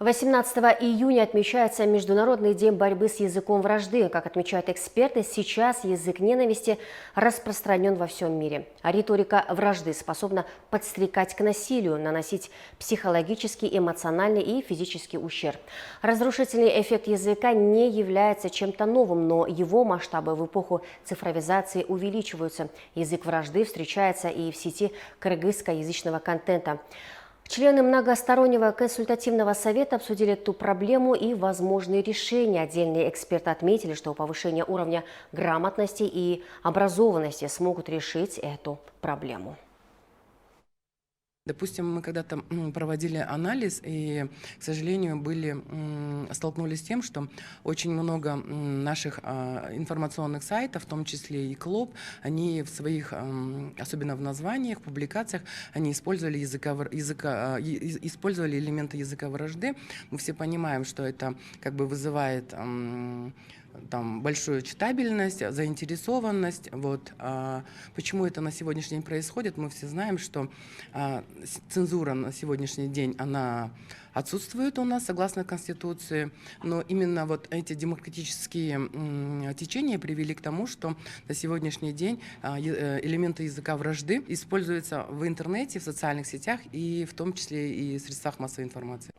18 июня отмечается Международный день борьбы с языком вражды. Как отмечают эксперты, сейчас язык ненависти распространен во всем мире. А риторика вражды способна подстрекать к насилию, наносить психологический, эмоциональный и физический ущерб. Разрушительный эффект языка не является чем-то новым, но его масштабы в эпоху цифровизации увеличиваются. Язык вражды встречается и в сети кыргызскоязычного контента. Члены многостороннего консультативного совета обсудили эту проблему и возможные решения. Отдельные эксперты отметили, что повышение уровня грамотности и образованности смогут решить эту проблему. Допустим, мы когда-то проводили анализ и, к сожалению, столкнулись с тем, что очень много наших информационных сайтов, в том числе и КЛОП, они в своих, особенно в названиях, публикациях, они использовали использовали элементы языка вражды. Мы все понимаем, что это как бы вызывает большую читабельность, заинтересованность. Почему это на сегодняшний день происходит? Мы все знаем, что цензура на сегодняшний день, она отсутствует у нас согласно Конституции, но именно эти демократические течения привели к тому, что на сегодняшний день элементы языка вражды используются в интернете, в социальных сетях и в том числе и в средствах массовой информации.